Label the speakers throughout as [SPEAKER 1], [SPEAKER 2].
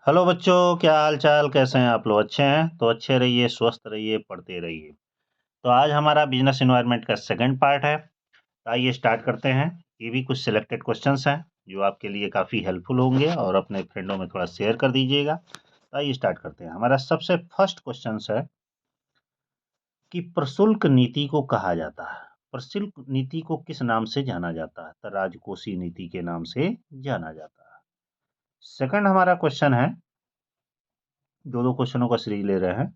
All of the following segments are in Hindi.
[SPEAKER 1] हेलो बच्चों, क्या हाल चाल, कैसे हैं आप लोग? अच्छे हैं तो अच्छे रहिए, स्वस्थ रहिए, पढ़ते रहिए। तो आज हमारा बिजनेस एनवायरनमेंट का सेकंड पार्ट है। तो आइए स्टार्ट करते हैं। ये भी कुछ सिलेक्टेड क्वेश्चंस हैं जो आपके लिए काफ़ी हेल्पफुल होंगे और अपने फ्रेंडों में थोड़ा शेयर कर दीजिएगा। तो आइए स्टार्ट करते हैं। हमारा सबसे फर्स्ट क्वेश्चन है कि प्रशुल्क नीति को कहा जाता है। प्रशुल्क नीति को किस नाम से जाना जाता है? तो राजकोषीय नीति के नाम से जाना जाता है। सेकंड हमारा क्वेश्चन है, दो दो क्वेश्चनों का सीरीज ले रहे हैं,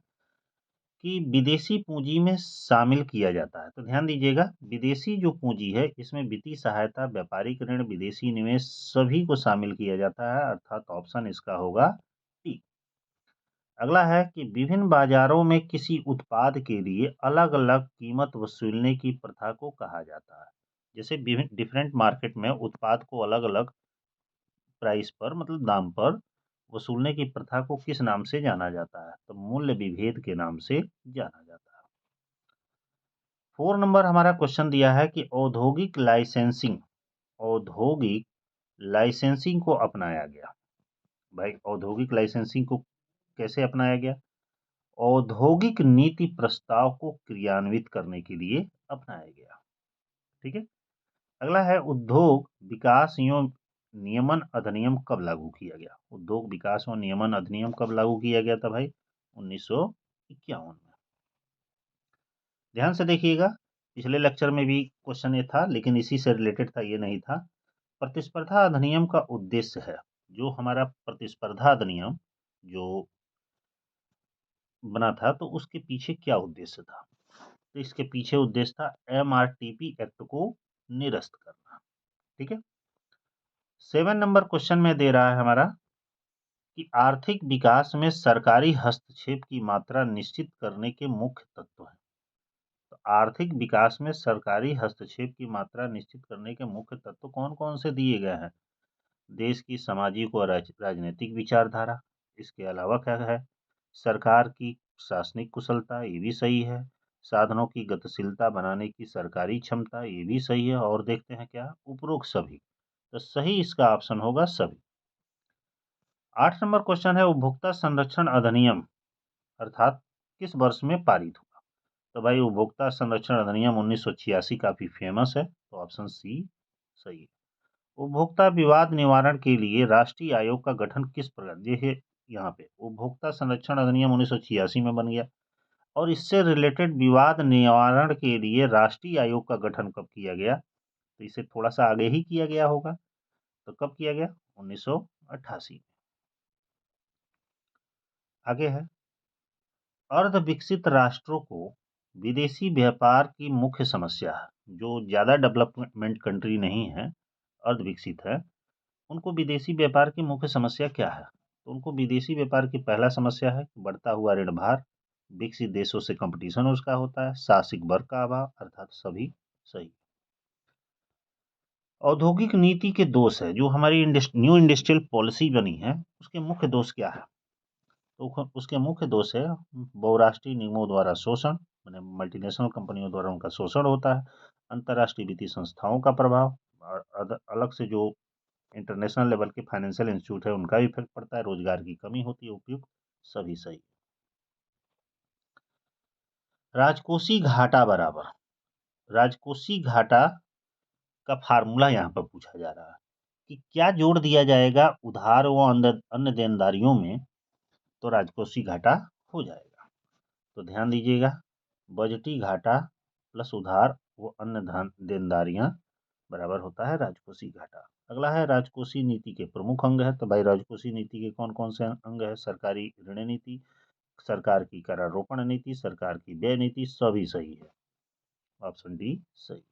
[SPEAKER 1] कि विदेशी पूंजी में शामिल किया जाता है। तो ध्यान दीजिएगा, विदेशी जो पूंजी है इसमें वित्तीय सहायता, व्यापारिक ऋण, विदेशी निवेश सभी को शामिल किया जाता है, अर्थात ऑप्शन इसका होगा टी। अगला है कि विभिन्न बाजारों में किसी उत्पाद के लिए अलग अलग कीमत वसूलने की प्रथा को कहा जाता है। जैसे विभिन्न डिफरेंट मार्केट में उत्पाद को अलग अलग प्राइस पर, मतलब दाम पर वसूलने की प्रथा को किस नाम से जाना जाता है? तो मूल्य विभेद के नाम से जाना जाता है। 4 नंबर हमारा क्वेश्चन दिया है कि औद्योगिक लाइसेंसिंग को अपनाया गया। भाई, औद्योगिक लाइसेंसिंग को कैसे अपनाया गया? औद्योगिक नीति प्रस्ताव को क्रियान्वित करने के लिए अपनाया गया। ठीक है। अगला है, उद्योग विकास एवं नियमन अधिनियम कब लागू किया गया? उद्योग विकास एवं नियमन अधिनियम कब लागू किया गया था भाई? 1951 में। ध्यान से देखिएगा, पिछले लेक्चर में भी क्वेश्चन ये था, लेकिन इसी से रिलेटेड था, ये नहीं था। प्रतिस्पर्धा अधिनियम का उद्देश्य है, जो हमारा प्रतिस्पर्धा अधिनियम जो बना था, तो उसके पीछे क्या उद्देश्य था? तो इसके पीछे उद्देश्य था एमआरटीपी एक्ट को निरस्त करना। ठीक है। 7 नंबर क्वेश्चन में दे रहा है हमारा कि आर्थिक विकास में सरकारी हस्तक्षेप की मात्रा निश्चित करने के मुख्य तत्व हैं। तो आर्थिक विकास में सरकारी हस्तक्षेप की मात्रा निश्चित करने के मुख्य तत्व कौन कौन से दिए गए हैं? देश की सामाजिक और राजनीतिक विचारधारा, इसके अलावा क्या है? सरकार की प्रशासनिक कुशलता, ये भी सही है। साधनों की गतिशीलता बनाने की सरकारी क्षमता, ये भी सही है। और देखते हैं क्या, उपरोक्त सभी। तो सही इसका ऑप्शन होगा सभी। 8 नंबर क्वेश्चन है, उपभोक्ता संरक्षण अधिनियम अर्थात किस वर्ष में पारित हुआ? तो भाई, उपभोक्ता संरक्षण अधिनियम 1986 काफी फेमस है, तो ऑप्शन सी सही है। उपभोक्ता विवाद निवारण के लिए राष्ट्रीय आयोग का गठन किस प्रकार? देखिए, यहाँ पे उपभोक्ता संरक्षण अधिनियम 1986 में बन गया, और इससे रिलेटेड विवाद निवारण के लिए राष्ट्रीय आयोग का गठन कब किया गया? तो इसे थोड़ा सा आगे ही किया गया होगा। तो कब किया गया? 1988 में। आगे है, अर्ध विकसित राष्ट्रों को विदेशी व्यापार की मुख्य समस्या है। जो ज्यादा डेवलपमेंट कंट्री नहीं है, अर्ध विकसित है, उनको विदेशी व्यापार की मुख्य समस्या क्या है? तो उनको विदेशी व्यापार की पहला समस्या है बढ़ता हुआ ऋण भार, विकसित देशों से कंपटीशन उसका होता है, साहसिक वर्ग का अभाव, अर्थात सभी सही। औद्योगिक नीति के दोष है, जो हमारी न्यू इंडस्ट्रियल पॉलिसी बनी है, उसके मुख्य दोष क्या है? तो उसके मुख्य दोष है बहुराष्ट्रीय निगमों द्वारा शोषण, मैंने मल्टीनेशनल कंपनियों द्वारा उनका शोषण होता है, अंतर्राष्ट्रीय वित्तीय संस्थाओं का प्रभाव, और अलग से जो इंटरनेशनल लेवल के फाइनेंशियल इंस्टीट्यूट है उनका भी इफेक्ट पड़ता है, रोजगार की कमी होती है। उपयुक्त सभी सही। राजकोषीय घाटा बराबर, राजकोषीय घाटा का फार्मूला यहाँ पर पूछा जा रहा है कि क्या जोड़ दिया जाएगा उधार व अन्य देनदारियों में, तो राजकोषीय घाटा हो जाएगा। तो ध्यान दीजिएगा, बजटी घाटा प्लस उधार व अन्य देनदारियां बराबर होता है राजकोषीय घाटा। अगला है, राजकोषीय नीति के प्रमुख अंग है। तो भाई, राजकोषीय नीति के कौन कौन से अंग है? सरकारी ऋण नीति, सरकार की करारोपण नीति, सरकार की व्यय नीति, सभी सही है। ऑप्शन डी सही।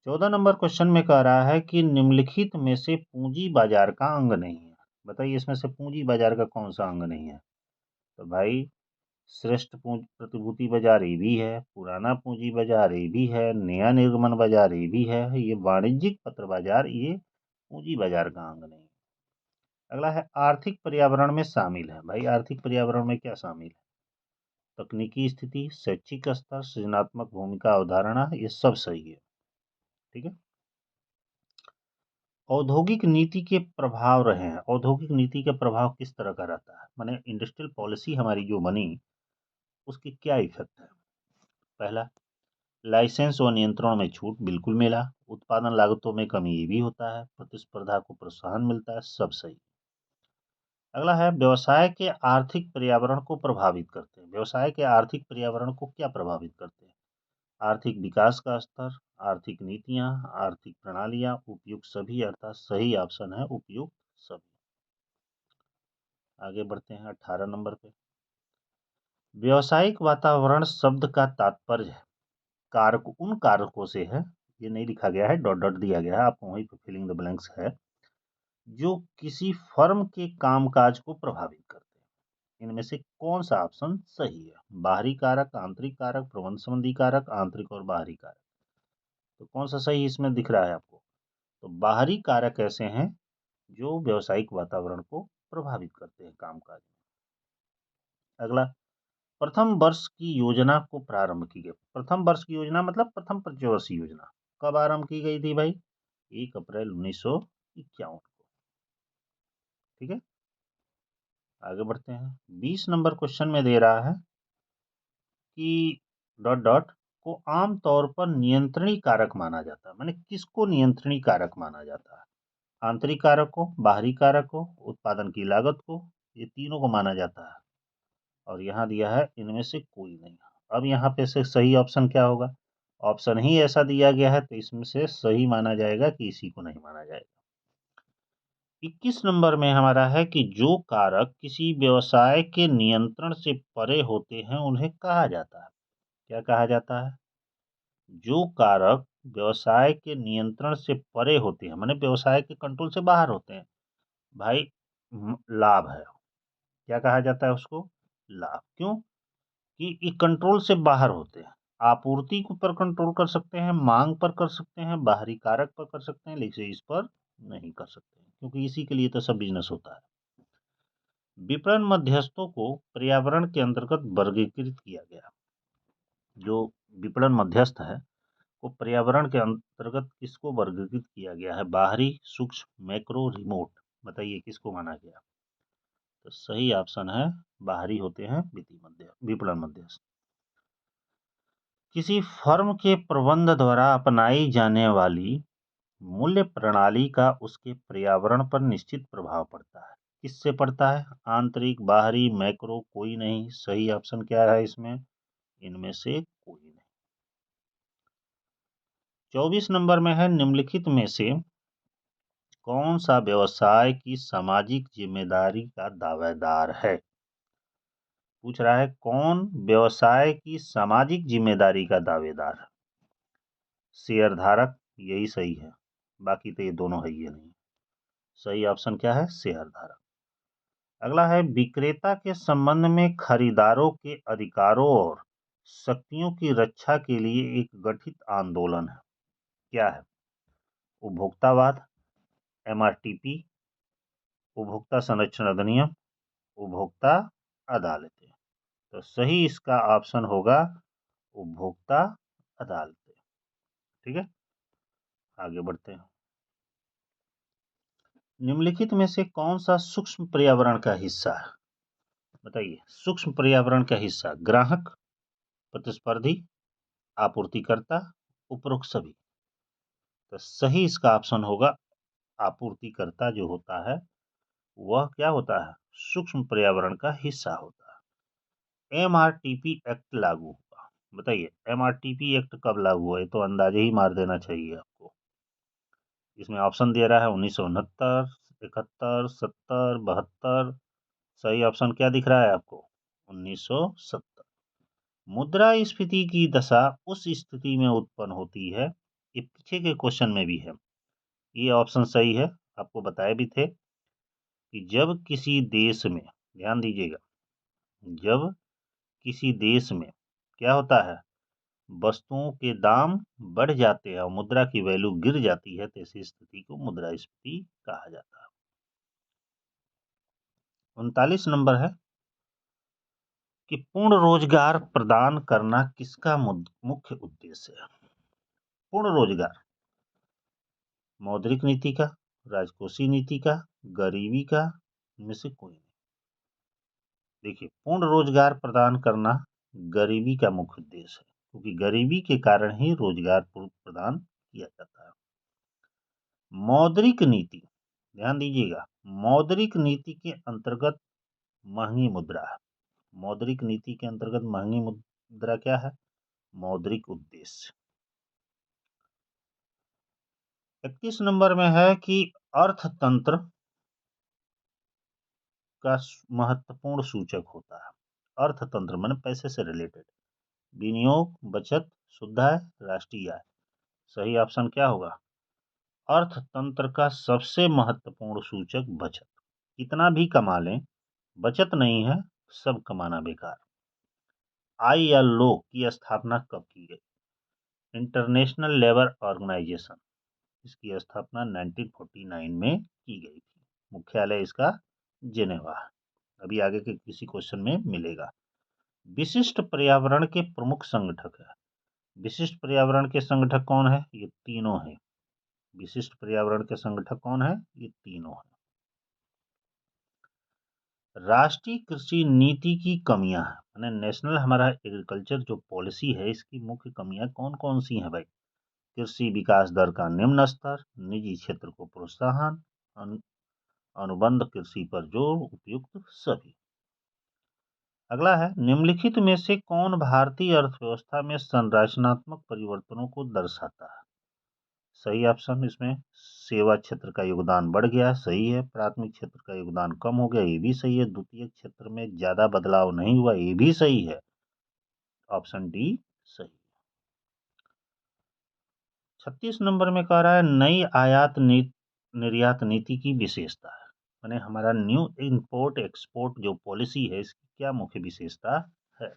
[SPEAKER 1] 14 नंबर क्वेश्चन में कह रहा है कि निम्नलिखित में से पूंजी बाजार का अंग नहीं है। बताइए, इसमें से पूंजी बाजार का कौन सा अंग नहीं है? तो भाई, श्रेष्ठ प्रतिभूति बाजार ये भी है, पुराना पूंजी बाजार ये भी है, नया निर्गमन बाजार ये भी है, ये वाणिज्यिक पत्र बाजार ये पूंजी बाजार का अंग नहीं। अगला है, आर्थिक पर्यावरण में शामिल है। भाई, आर्थिक पर्यावरण में क्या शामिल है? तकनीकी स्थिति, शैक्षिक स्तर, सृजनात्मक भूमिका अवधारणा, ये सब सही है। ठीक है। औद्योगिक नीति के प्रभाव रहे हैं। औद्योगिक नीति का प्रभाव किस तरह का रहता है, माने इंडस्ट्रियल पॉलिसी हमारी जो बनी उसकी क्या इफेक्ट है। पहला, लाइसेंस व नियंत्रण में छूट बिल्कुल मिला, उत्पादन लागतों में कमी ये भी होता है, प्रतिस्पर्धा को प्रोत्साहन मिलता है, सब सही। अगला है व्यवसाय के आर्थिक पर्यावरण को प्रभावित करते हैं। व्यवसाय के आर्थिक पर्यावरण को क्या प्रभावित करते हैं? आर्थिक विकास का स्तर, आर्थिक नीतियां, आर्थिक प्रणालियां, उपयुक्त सभी, अर्थात सही ऑप्शन है उपयुक्त सभी। आगे बढ़ते हैं 18 नंबर पे। व्यावसायिक वातावरण शब्द का तात्पर्य है कारक, उन कारकों से है, ये नहीं लिखा गया है, डॉट डॉट दिया गया है, आपको वहीं पे फिलिंग द ब्लैंक्स है, जो किसी फर्म के कामकाज को प्रभावित करते हैं। इनमें से कौन सा ऑप्शन सही है? बाहरी कारक, आंतरिक कारक, प्रबंध संबंधी कारक, आंतरिक और बाहरी कारक। तो कौन सा सही इसमें दिख रहा है आपको? तो बाहरी कारक ऐसे हैं जो व्यावसायिक वातावरण को प्रभावित करते हैं कामकाज में। अगला, प्रथम वर्ष की योजना को प्रारंभ की गई। प्रथम वर्ष की योजना मतलब प्रथम पंचवर्षीय योजना कब आरंभ की गई थी भाई? 1 अप्रैल 1951 को। ठीक है, आगे बढ़ते हैं। 20 नंबर क्वेश्चन में दे रहा है कि डॉट डॉट को आमतौर पर नियंत्रणीय कारक माना जाता है। माने किसको नियंत्रणीय कारक माना जाता है? आंतरिक कारक को, बाहरी कारक को, उत्पादन की लागत को, ये तीनों को माना जाता है। और यहाँ दिया है इनमें से कोई नहीं। अब यहाँ पे से सही ऑप्शन क्या होगा? ऑप्शन ही ऐसा दिया गया है तो इसमें से सही माना जाएगा कि इसी को नहीं माना जाएगा। 21 नंबर में हमारा है कि जो कारक किसी व्यवसाय के नियंत्रण से परे होते हैं उन्हें कहा जाता है। क्या कहा जाता है? जो कारक व्यवसाय के नियंत्रण से परे होते हैं, माने व्यवसाय के कंट्रोल से बाहर होते हैं। भाई लाभ है, क्या कहा जाता है उसको? लाभ। क्यों? कि ये कंट्रोल से बाहर होते हैं। आपूर्ति के ऊपर कंट्रोल कर सकते हैं, मांग पर कर सकते हैं, बाहरी कारक पर कर सकते हैं, लेकिन इस पर नहीं कर सकते हैं, क्योंकि इसी के लिए तो सब बिजनेस होता है। विपणन मध्यस्थों को पर्यावरण के अंतर्गत वर्गीकृत किया गया। जो विपणन मध्यस्थ है वो पर्यावरण के अंतर्गत किसको वर्गीकृत किया गया है? बाहरी, सूक्ष्म, मैक्रो, रिमोट। बताइए किसको माना गया? तो सही ऑप्शन है बाहरी होते हैं विपणन मध्यस्थ। किसी फर्म के प्रबंध द्वारा अपनाई जाने वाली मूल्य प्रणाली का उसके पर्यावरण पर निश्चित प्रभाव पड़ता है। किससे पड़ता है? आंतरिक, बाहरी, मैक्रो, कोई नहीं। सही ऑप्शन क्या है इसमें? इनमें से कोई नहीं। 24 नंबर में है निम्नलिखित में से कौन सा व्यवसाय की सामाजिक जिम्मेदारी का दावेदार है? पूछ रहा है कौन व्यवसाय की सामाजिक जिम्मेदारी का दावेदार है? शेयर धारक, यही सही है, बाकी तो ये दोनों है ये नहीं। सही ऑप्शन क्या है? शेयर धारक। अगला है विक्रेता के संबंध में खरीदारों के अधिकारों और शक्तियों की रक्षा के लिए एक गठित आंदोलन है। क्या है? उपभोक्तावाद, एमआरटीपी, उपभोक्ता संरक्षण अधिनियम, उपभोक्ता अदालतें। तो सही इसका ऑप्शन होगा उपभोक्ता अदालतें। ठीक है, आगे बढ़ते हैं। निम्नलिखित में से कौन सा सूक्ष्म पर्यावरण का हिस्सा है? बताइए, सूक्ष्म पर्यावरण का हिस्सा ग्राहक, प्रतिस्पर्धी, आपूर्तिकर्ता, उपरोक्त सभी। तो सही इसका ऑप्शन होगा आपूर्तिकर्ता जो होता है वह क्या होता है? सूक्ष्म पर्यावरण का हिस्सा होता है। एमआरटीपी एक्ट लागू हुआ, बताइए एमआरटीपी एक्ट कब लागू हुआ? तो अंदाजे ही मार देना चाहिए आपको। इसमें ऑप्शन दे रहा है 1969, 71, 70, 72। सही ऑप्शन क्या दिख रहा है आपको? 1970। मुद्रास्फीति की दशा उस स्थिति में उत्पन्न होती है, ये पीछे के क्वेश्चन में भी है, ये ऑप्शन सही है, आपको बताए भी थे कि जब किसी देश में, ध्यान दीजिएगा, जब किसी देश में क्या होता है, वस्तुओं के दाम बढ़ जाते हैं और मुद्रा की वैल्यू गिर जाती है तो ऐसी स्थिति को मुद्रास्फीति कहा जाता है। 39 नंबर है कि पूर्ण रोजगार प्रदान करना किसका मुख्य उद्देश्य है? पूर्ण रोजगार मौद्रिक नीति का, राजकोषीय नीति का, गरीबी का, इनमें से कोई नहीं। देखिए, पूर्ण रोजगार प्रदान करना गरीबी का मुख्य उद्देश्य है, क्योंकि गरीबी के कारण ही रोजगार प्रदान किया जाता है। मौद्रिक नीति, ध्यान दीजिएगा, मौद्रिक नीति के अंतर्गत महंगी मुद्रा है। मौद्रिक नीति के अंतर्गत महंगी मुद्रा क्या है? मौद्रिक उद्देश्य। 31 नंबर में है कि अर्थतंत्र का महत्वपूर्ण सूचक होता है। अर्थतंत्र माने पैसे से रिलेटेड। विनियोग, बचत, शुद्ध आय, राष्ट्रीय आय। सही ऑप्शन क्या होगा? अर्थतंत्र का सबसे महत्वपूर्ण सूचक बचत। कितना भी कमा लें, बचत नहीं है, सब कमाना बेकार। ILO की स्थापना कब की गई? इंटरनेशनल लेबर ऑर्गेनाइजेशन, इसकी स्थापना 1949 में की गई थी। मुख्यालय इसका जिनेवा है। अभी आगे के किसी क्वेश्चन में मिलेगा। विशिष्ट पर्यावरण के प्रमुख संगठक है। विशिष्ट पर्यावरण के संगठक कौन है? ये तीनों हैं। विशिष्ट पर्यावरण के संगठक कौन है? ये तीनों हैं। राष्ट्रीय कृषि नीति की कमियां हैं, माने नेशनल हमारा एग्रीकल्चर जो पॉलिसी है, इसकी मुख्य कमियां कौन कौन सी हैं भाई? कृषि विकास दर का निम्न स्तर, निजी क्षेत्र को प्रोत्साहन, अनुबंध कृषि पर जोर, उपयुक्त सभी। अगला है, निम्नलिखित में से कौन भारतीय अर्थव्यवस्था में संरचनात्मक परिवर्तनों को दर्शाता है? सही ऑप्शन इसमें सेवा क्षेत्र का योगदान बढ़ गया, सही है। प्राथमिक क्षेत्र का योगदान कम हो गया, ये भी सही है। द्वितीय क्षेत्र में ज्यादा बदलाव नहीं हुआ, ये भी सही है। ऑप्शन डी सही। 36 नंबर में कह रहा है नई आयात निर्यात नीति की विशेषता है, माने हमारा न्यू इंपोर्ट एक्सपोर्ट जो पॉलिसी है, इसकी क्या मुख्य विशेषता है?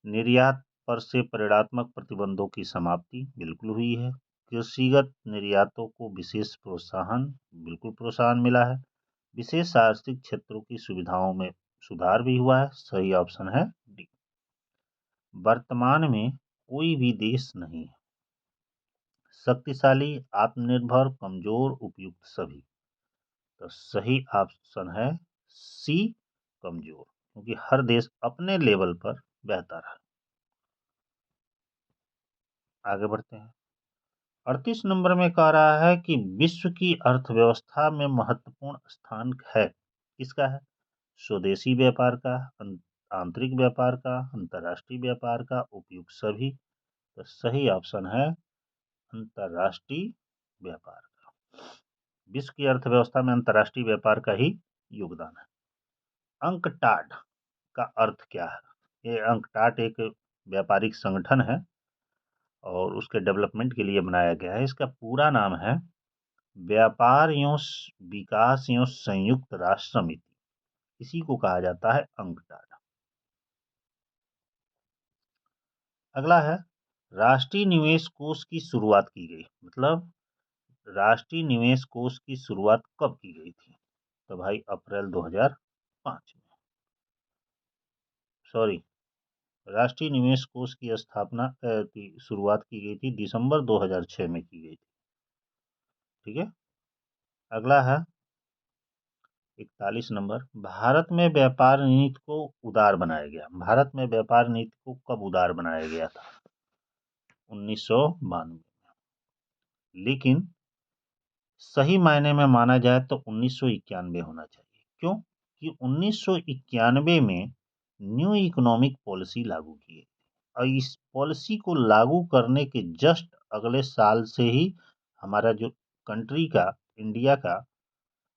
[SPEAKER 1] निर्यात पर से परिणात्मक प्रतिबंधों की समाप्ति, बिल्कुल हुई है। कृषिगत निर्यातों को विशेष प्रोत्साहन, बिल्कुल प्रोत्साहन मिला है। विशेष आर्थिक क्षेत्रों की सुविधाओं में सुधार भी हुआ है, सही ऑप्शन है डी। वर्तमान में कोई भी देश नहीं है शक्तिशाली, आत्मनिर्भर, कमजोर, उपयुक्त सभी। तो सही ऑप्शन है सी, कमजोर, क्योंकि हर देश अपने लेवल पर बेहतर है। आगे बढ़ते हैं। 38 नंबर में कह रहा है कि विश्व की अर्थव्यवस्था में महत्वपूर्ण स्थान है, किसका है? स्वदेशी व्यापार का, आंतरिक व्यापार का, अंतर्राष्ट्रीय व्यापार का, उपयुक्त सभी। तो सही ऑप्शन है अंतर्राष्ट्रीय व्यापार का। विश्व की अर्थव्यवस्था में अंतर्राष्ट्रीय व्यापार का ही योगदान है। अंकटाड का अर्थ क्या है? ये अंकटाड एक व्यापारिक संगठन है और उसके डेवलपमेंट के लिए बनाया गया है। इसका पूरा नाम है व्यापार एवं विकास एवं संयुक्त राष्ट्र समिति, इसी को कहा जाता है अंकटाड। अगला है, राष्ट्रीय निवेश कोष की शुरुआत की गई, मतलब राष्ट्रीय निवेश कोष की शुरुआत कब की गई थी? तो भाई अप्रैल 2005 में। सॉरी, राष्ट्रीय निवेश कोष की स्थापना की शुरुआत की गई थी दिसंबर 2006 में की गई थी। ठीक है। अगला है 41 नंबर, भारत में व्यापार नीति को उदार बनाया गया। भारत में व्यापार नीति को कब उदार बनाया गया था? 1992 में। लेकिन सही मायने में माना जाए तो 1991 होना चाहिए। क्यों? कि 1991 में न्यू इकोनॉमिक पॉलिसी लागू की गई और इस पॉलिसी को लागू करने के जस्ट अगले साल से ही हमारा जो कंट्री का, इंडिया का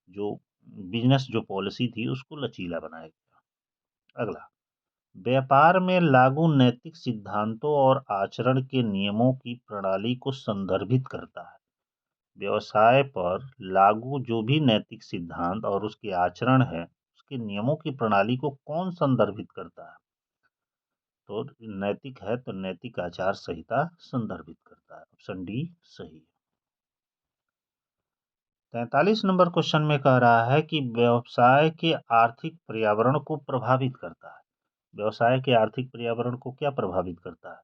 [SPEAKER 1] जो बिजनेस जो पॉलिसी थी उसको लचीला बनाया गया। अगला, व्यापार में लागू नैतिक सिद्धांतों और आचरण के नियमों की प्रणाली को संदर्भित करता है। व्यवसाय पर लागू जो भी नैतिक सिद्धांत और उसके आचरण है, उसके नियमों की प्रणाली को कौन संदर्भित करता है? तो नैतिक है तो नैतिक आचार संहिता संदर्भित करता है। ऑप्शन डी सही है। 43 नंबर क्वेश्चन में कह रहा है कि व्यवसाय के आर्थिक पर्यावरण को प्रभावित करता है। व्यवसाय के आर्थिक पर्यावरण को क्या प्रभावित करता है?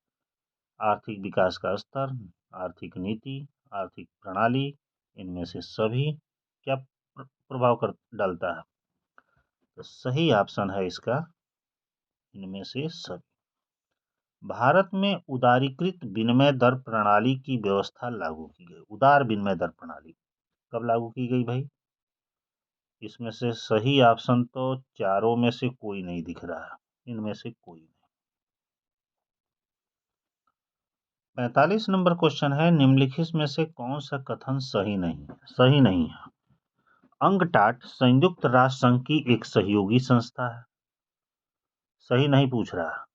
[SPEAKER 1] आर्थिक विकास का स्तर, आर्थिक नीति, आर्थिक प्रणाली, इनमें से सभी क्या प्रभाव कर डालता है? तो सही ऑप्शन है इसका इनमें से सभी। भारत में उदारीकृत विनिमय दर प्रणाली की व्यवस्था लागू की गई। उदार विनिमय दर प्रणाली कब लागू की गई भाई? इसमें से सही ऑप्शन तो चारों में से कोई नहीं दिख रहा है, इनमें से कोई नहीं। 45 नंबर क्वेश्चन है, निम्नलिखित में से कौन सा कथन सही नहीं है? अंगटाट संयुक्त राष्ट्र संघ की एक सहयोगी संस्था है। सही नहीं पूछ रहा,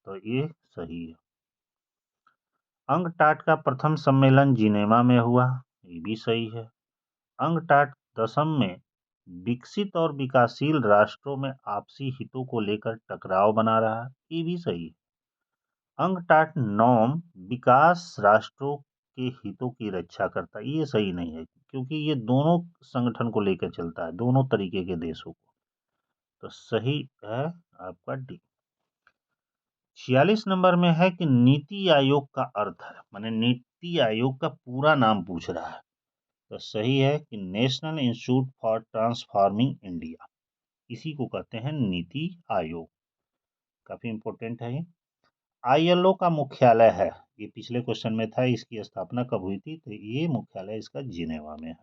[SPEAKER 1] तो ये सही है। अंगटाट का प्रथम सम्मेलन जिनेवा में हुआ, ये भी सही है। अंगटाट दशम में विकसित और विकासशील राष्ट्रों में आपसी हितों को लेकर टकराव बना रहा है, ये भी सही है। अंगटाट नौम विकास राष्ट्रों के हितों की रक्षा करता है, ये सही नहीं है क्योंकि ये दोनों संगठन को लेकर चलता है, दोनों तरीके के देशों को। तो सही है आपका डी। 46 नंबर में है कि नीति आयोग का अर्थ है, माने नीति आयोग का पूरा नाम पूछ रहा है। तो सही है कि national institute for transforming India, इसी को कहते हैं नीति आयोग। काफी इंपॉर्टेंट है ये। ILO का मुख्यालय है, ये पिछले क्वेश्चन में था, इसकी स्थापना कब हुई थी? तो ये मुख्यालय इसका जिनेवा में है।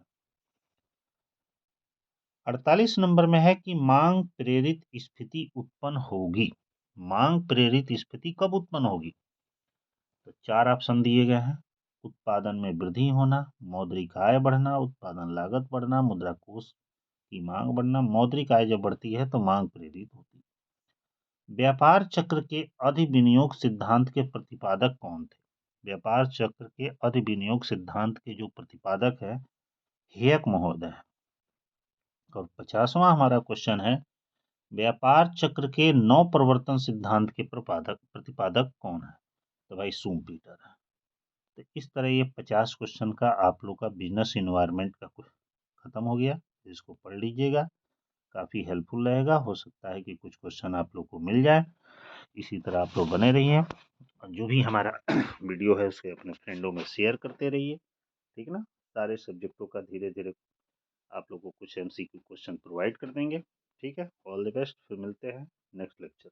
[SPEAKER 1] 48 नंबर में है कि मांग प्रेरित स्फीति उत्पन्न होगी। मांग प्रेरित स्फीति कब उत्पन्न होगी? तो 4 ऑप्शन दिए गए हैं। उत्पादन में वृद्धि होना, मौद्रिक आय बढ़ना, उत्पादन लागत बढ़ना, मुद्रा कोष की मांग बढ़ना। मौद्रिक आय जब बढ़ती है तो मांग प्रेरित होती है। व्यापार चक्र के अधिविनियोग सिद्धांत के प्रतिपादक कौन थे? व्यापार चक्र के अधिविनियोग सिद्धांत के जो प्रतिपादक है हेयक महोदय है। और 50वां हमारा क्वेश्चन है, व्यापार चक्र के नौ प्रवर्तन सिद्धांत के प्रतिपादक कौन है? तो भाई शुम्पीटर है। तो इस तरह ये 50 क्वेश्चन का आप लोग का बिजनेस इन्वायरमेंट का कुछ खत्म हो गया। इसको पढ़ लीजिएगा, काफ़ी हेल्पफुल रहेगा। हो सकता है कि कुछ क्वेश्चन आप लोग को मिल जाए। इसी तरह आप लोग बने रहिए और जो भी हमारा वीडियो है उसे अपने फ्रेंडों में शेयर करते रहिए, ठीक ना। सारे सब्जेक्टों का धीरे धीरे आप लोग को कुछ MCQ क्वेश्चन प्रोवाइड कर देंगे, ठीक है। ऑल द बेस्ट, फिर मिलते हैं नेक्स्ट लेक्चर।